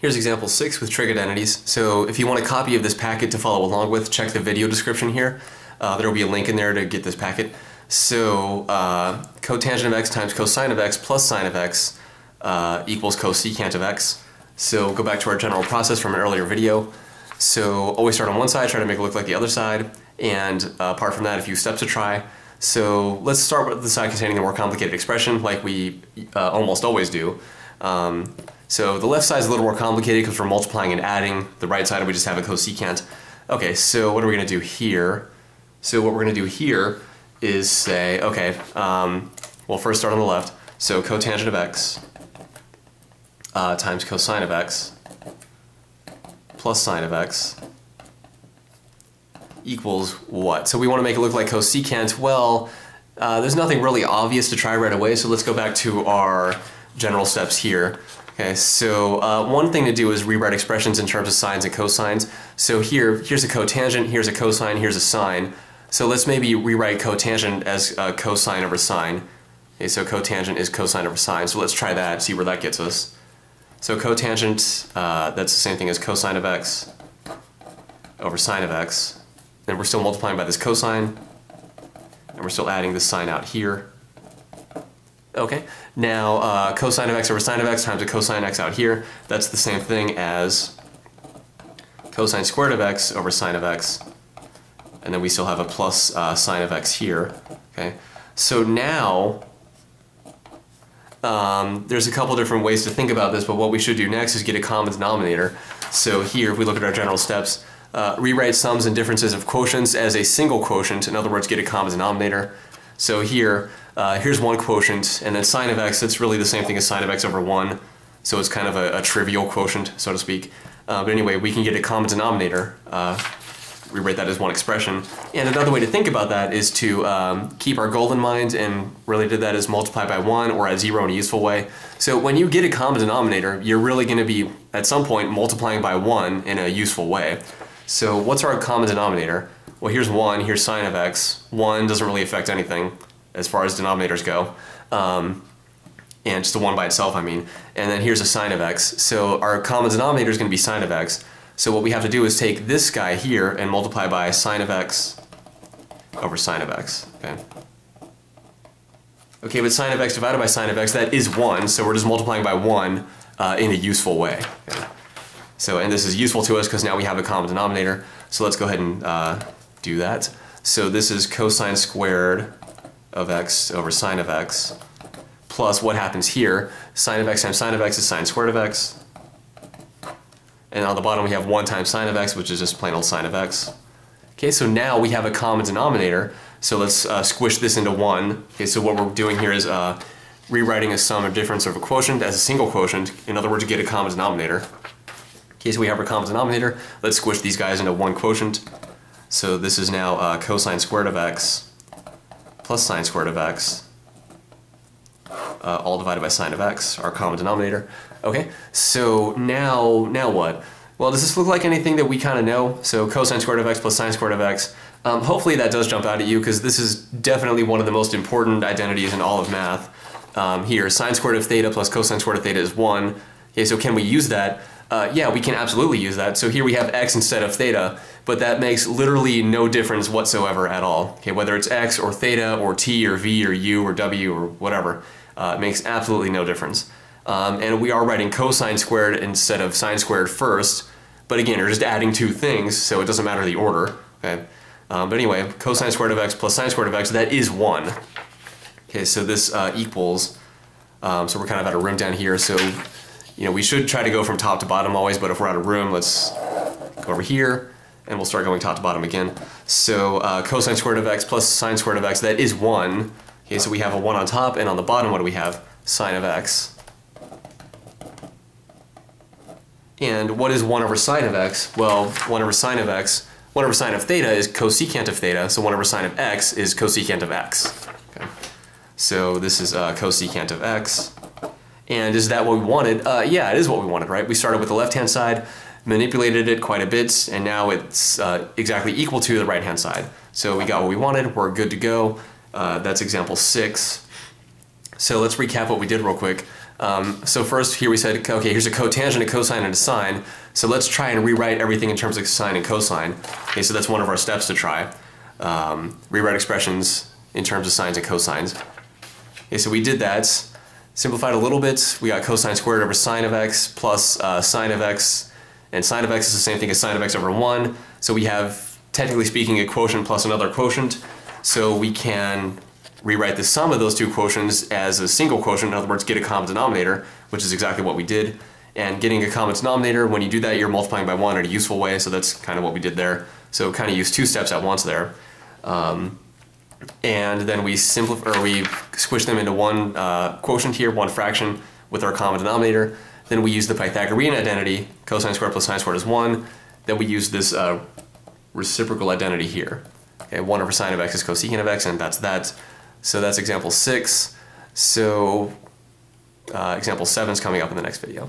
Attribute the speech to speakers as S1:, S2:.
S1: Here's example 6 with trig identities. So if you want a copy of this packet to follow along with, check the video description here. There will be a link in there to get this packet. So cotangent of x times cosine of x plus sine of x equals cosecant of x. So go back to our general process from an earlier video. So always start on one side, try to make it look like the other side, and apart from that, a few steps to try. So let's start with the side containing the more complicated expression, like we almost always do. So the left side is a little more complicated because we're multiplying and adding. The right side, we just have a cosecant. Okay, so what are we going to do here? So what we're going to do here is say, okay, well, first start on the left. So cotangent of x times cosine of x plus sine of x equals what? So we want to make it look like cosecant. Well, there's nothing really obvious to try right away, so let's go back to our general steps here. Okay, so one thing to do is rewrite expressions in terms of sines and cosines. So here's a cotangent, here's a cosine, here's a sine. So let's maybe rewrite cotangent as cosine over sine. Okay, so cotangent is cosine over sine. So let's try that, see where that gets us. So cotangent, that's the same thing as cosine of x over sine of x. And we're still multiplying by this cosine, and we're still adding this sine out here. Okay, now cosine of x over sine of x times a cosine x out here, that's the same thing as cosine squared of x over sine of x. And then we still have a plus sine of x here. Okay, so now there's a couple different ways to think about this, but what we should do next is get a common denominator. So here, if we look at our general steps, rewrite sums and differences of quotients as a single quotient. In other words, get a common denominator. So here, here's one quotient, and then sine of x, that's really the same thing as sine of x over 1. So it's kind of a trivial quotient, so to speak. But anyway, we can get a common denominator. Rewrite that as one expression. And another way to think about that is to keep our goal in mind, and really did that as multiply by 1 or at 0 in a useful way. So when you get a common denominator, you're really going to be, at some point, multiplying by 1 in a useful way. So what's our common denominator? Well, here's 1, here's sine of x. 1 doesn't really affect anything as far as denominators go. And just a 1 by itself, I mean. And then here's a sine of x. So our common denominator is going to be sine of x. So what we have to do is take this guy here and multiply by sine of x over sine of x. Okay, but sine of x divided by sine of x, that is 1, so we're just multiplying by 1 in a useful way. Okay. So, and this is useful to us because now we have a common denominator. So let's go ahead and do that. So this is cosine squared of x over sine of x plus what happens here, sine of x times sine of x is sine squared of x. And on the bottom we have 1 times sine of x, which is just plain old sine of x. Okay, so now we have a common denominator. So let's squish this into 1. Okay, so what we're doing here is rewriting a sum or difference of a quotient as a single quotient. In other words, to get a common denominator. Okay, so we have our common denominator. Let's squish these guys into one quotient. So this is now cosine squared of x plus sine squared of x, all divided by sine of x, our common denominator. Okay, so now what? Well, does this look like anything that we kind of know? So cosine squared of x plus sine squared of x. Hopefully that does jump out at you, because this is definitely one of the most important identities in all of math. Here, sine squared of theta plus cosine squared of theta is 1. Okay, so can we use that? Yeah, we can absolutely use that. So here we have x instead of theta, but that makes literally no difference whatsoever at all. Okay, whether it's x or theta or t or v or u or w or whatever, it makes absolutely no difference. And we are writing cosine squared instead of sine squared first, but again, we're just adding two things, so it doesn't matter the order. Okay, but anyway, cosine squared of x plus sine squared of x, that is 1. Okay, so this equals, so we're kind of out of room down here, so you know, we should try to go from top to bottom always, but if we're out of room, let's go over here, and we'll start going top to bottom again. So cosine squared of x plus sine squared of x, that is 1. Okay, so we have a 1 on top, and on the bottom, what do we have? Sine of x. And what is 1 over sine of x? Well, 1 over sine of x, 1 over sine of theta is cosecant of theta, so 1 over sine of x is cosecant of x. Okay. So this is cosecant of x. And is that what we wanted? Yeah, it is what we wanted, right? We started with the left-hand side, manipulated it quite a bit, and now it's exactly equal to the right-hand side. So we got what we wanted, we're good to go. That's example 6. So let's recap what we did real quick. So first here we said, okay, here's a cotangent, a cosine, and a sine. So let's try and rewrite everything in terms of sine and cosine. Okay, so that's one of our steps to try. Rewrite expressions in terms of sines and cosines. Okay, so we did that. Simplified a little bit. We got cosine squared over sine of x plus sine of x. And sine of x is the same thing as sine of x over 1. So we have, technically speaking, a quotient plus another quotient. So we can rewrite the sum of those two quotients as a single quotient. In other words, get a common denominator, which is exactly what we did. And getting a common denominator, when you do that, you're multiplying by 1 in a useful way. So that's kind of what we did there. So kind of use two steps at once there. And then we squish them into one quotient here, one fraction with our common denominator. Then we use the Pythagorean identity, cosine squared plus sine squared is 1. Then we use this reciprocal identity here. Okay, 1 over sine of x is cosecant of x, and that's that. So that's example 6. So example 7 is coming up in the next video.